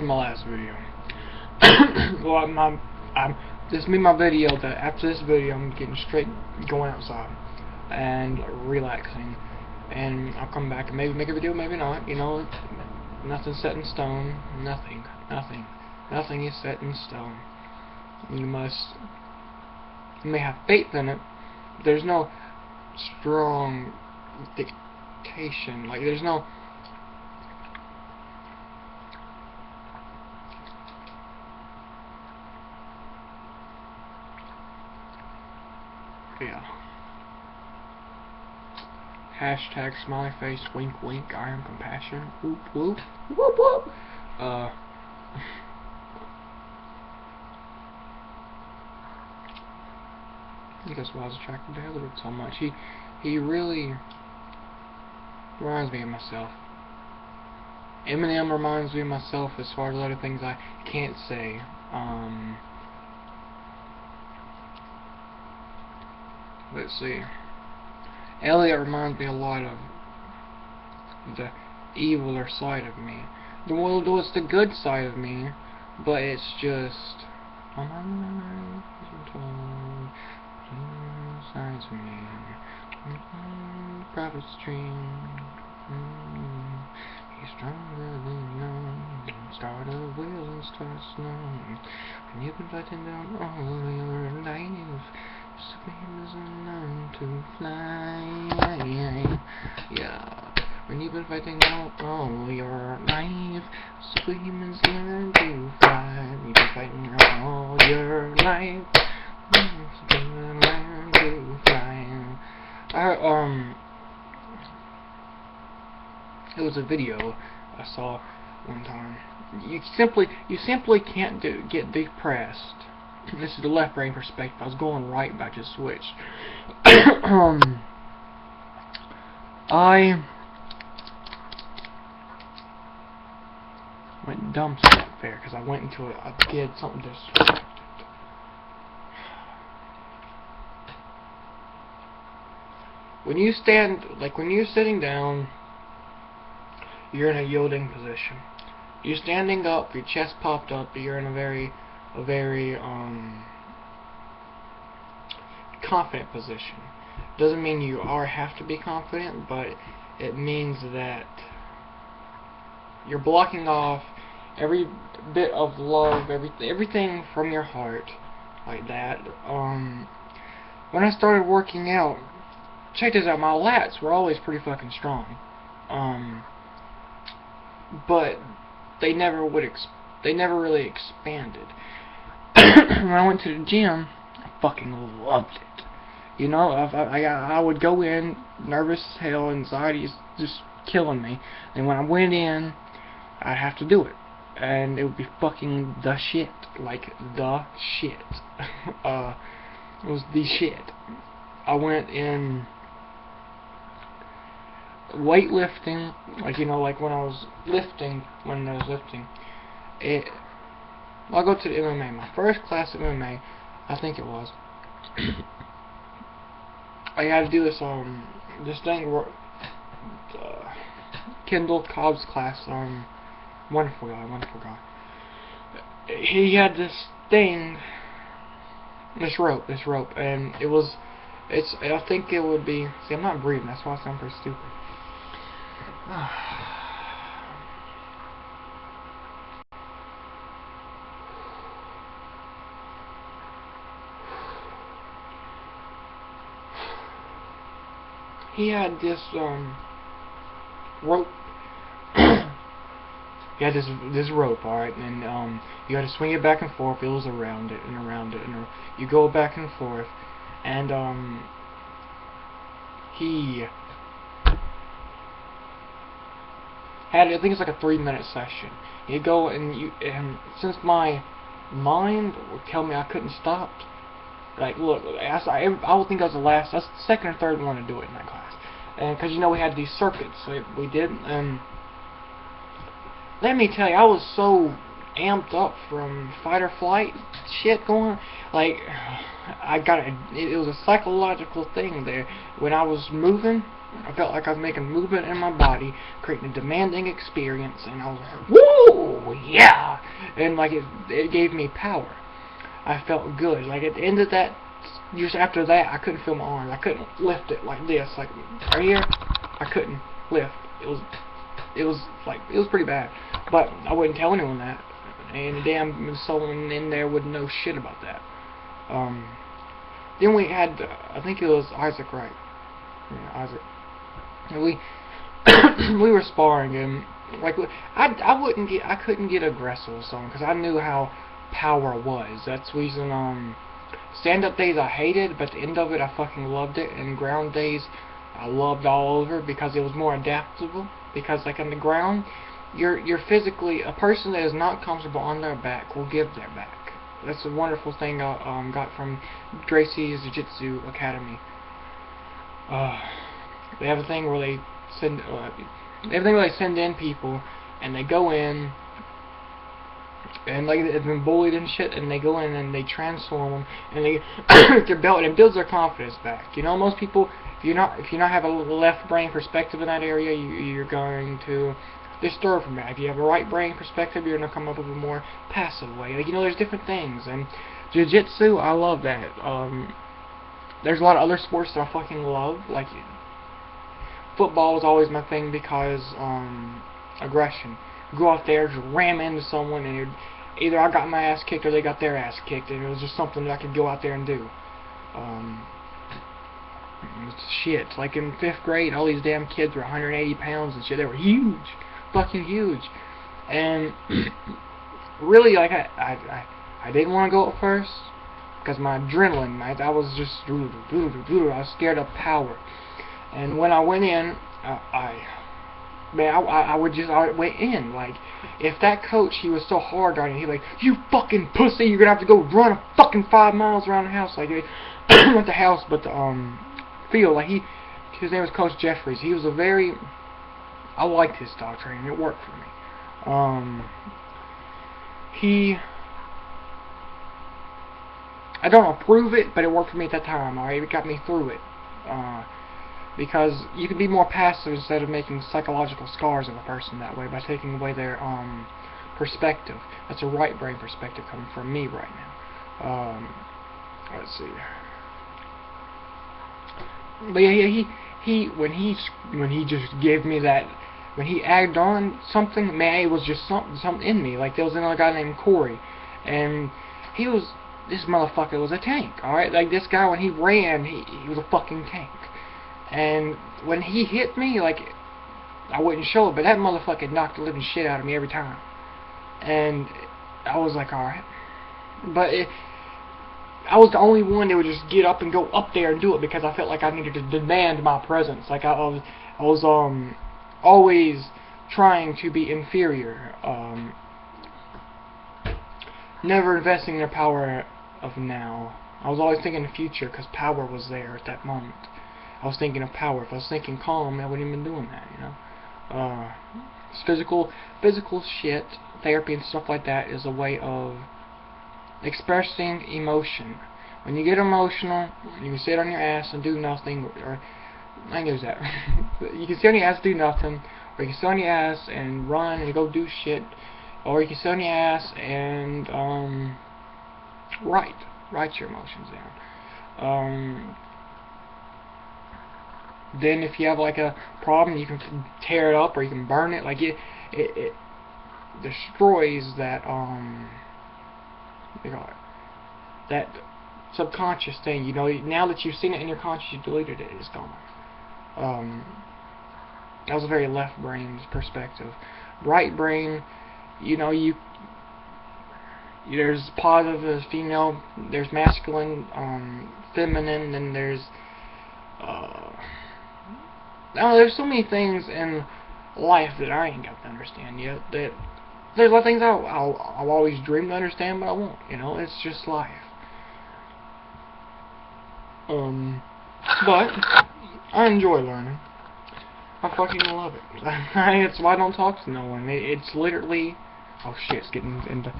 to my last video. Well, this is my video that after this video I'm getting straight going outside and relaxing, and I'll come back and maybe make a video, maybe not. You know, nothing's set in stone. Nothing is set in stone. You may have faith in it. There's no strong dictation. Like, there's no hashtag smiley face, wink wink, I am compassion, whoop whoop, whoop whoop. I think that's why I was attracted to Heather so much. He really reminds me of myself. Eminem reminds me of myself as far as other things I can't say. Let's see. Elliot reminds me a lot of the eviler side of me. Well, it's the good side of me, but it's just sides of me. Private stream. He's stronger than young. Start a wheel and start snowing. And you've been fighting down all your life. Superheroes are known to fly. Yeah. When you've been fighting out all your life, superhumans learn to fly. You've been fighting all your life, superhumans learn to fly. It was a video I saw one time. You simply can't get depressed. This is the left brain perspective. I was going right, but I just switched. I went dumb stuff there because I went into it. I did something distracted. When you stand, like when you're sitting down, you're in a yielding position. You're standing up, your chest popped up, you're in a very confident position. Doesn't mean you have to be confident, but it means that you're blocking off every bit of love, everything from your heart, like that. When I started working out, check this out, my lats were always pretty fucking strong, but they never really expanded. When I went to the gym, I fucking loved it. You know, I would go in nervous as hell, anxiety is just killing me, and when I went in, I'd have to do it, and it would be fucking the shit, like the shit. It was the shit. I went in weightlifting, like, you know, like when I was lifting, I'll go to the MMA. My first class of MMA, I think it was. I had to do this thing where Kendall Cobb's class. Wonderful guy. He had this thing, this rope, and I think it would be. See, I'm not breathing. That's why I sound pretty stupid. He had this rope. He had this rope, alright, and you had to swing it back and forth. It was around it, and you go back and forth, and he had, I think it's like a 3-minute session. You go and since my mind would tell me I couldn't stop. Like, look, I would think I was that's the second or third one to do it in that class. And because, you know, we had these circuits, so we did, and let me tell you, I was so amped up from fight or flight shit going, like, it was a psychological thing there. When I was moving, I felt like I was making movement in my body, creating a demanding experience, and I was like, woo, yeah! and like it gave me power. I felt good. Like at the end of that, just after that, I couldn't feel my arms. I couldn't lift it like this, like right here. I couldn't lift. It was pretty bad. But I wouldn't tell anyone that, and damn, someone in there would know shit about that. Then we had, I think it was Isaac, right? Yeah, Isaac. And we were sparring, and like I couldn't get aggressive with someone because I knew how power was. That's the reason stand-up days I hated, but at the end of it I fucking loved it, and ground days I loved all over because it was more adaptable. Because like on the ground, you're physically, a person that is not comfortable on their back will give their back. That's a wonderful thing I got from Gracie's Jiu-Jitsu Academy. They have a thing where they send in people, and they go in, and like they've been bullied and shit, and they go in and they transform them, and they get their belt, and it builds their confidence back. You know, most people, if you not have a left brain perspective in that area, you're going to disturb from that. If you have a right brain perspective, you're going to come up with a more passive way. Like, you know, there's different things, and Jiu-Jitsu, I love that. There's a lot of other sports that I fucking love, like football was always my thing because aggression. Go out there, just ram into someone, and either I got my ass kicked or they got their ass kicked, and it was just something that I could go out there and do. Shit, like in 5th grade, all these damn kids were 180 pounds and shit. They were huge, fucking huge, and really, like I didn't want to go at first because my adrenaline, I was just I was scared of power, and when I went in, I went in, like, if that coach, he was so hard on you, he'd be like, you fucking pussy, you're gonna have to go run a fucking 5 miles around the house, like, not the house, but the, field, like, his name was Coach Jeffries. He was I liked his style training, it worked for me. I don't approve it, but it worked for me at that time, alright, it got me through it, because you can be more passive instead of making psychological scars of a person that way by taking away their perspective. That's a right brain perspective coming from me right now. Let's see. But yeah, when he just gave me that, when he added on something, man, it was just something in me. Like there was another guy named Corey, and this motherfucker was a tank. All right, like this guy when he ran, he was a fucking tank. And when he hit me, like, I wouldn't show it, but that motherfucker knocked the living shit out of me every time. And I was like, alright. But I was the only one that would just get up and go up there and do it because I felt like I needed to demand my presence. Like, I was always trying to be inferior. Never investing in the power of now. I was always thinking the future because power was there at that moment. I was thinking of power. If I was thinking calm, I wouldn't even been doing that, you know. Physical shit, therapy and stuff like that is a way of expressing emotion. When you get emotional, you can sit on your ass and do nothing, or I can use that. You can sit on your ass and do nothing, or you can sit on your ass and run and go do shit, or you can sit on your ass and write your emotions down. Then if you have like a problem, you can tear it up or you can burn it. Like it destroys that that subconscious thing. You know, now that you've seen it in your conscious, you deleted it. It's gone. That was a very left brain perspective. Right brain, you know, there's positive, there's female, there's masculine, feminine, and there's there's so many things in life that I ain't got to understand yet. That there's a lot of things I'll always dream to understand, but I won't. You know, it's just life. But I enjoy learning. I fucking love it. That's why I don't talk to no one. It's literally, oh shit, it's getting into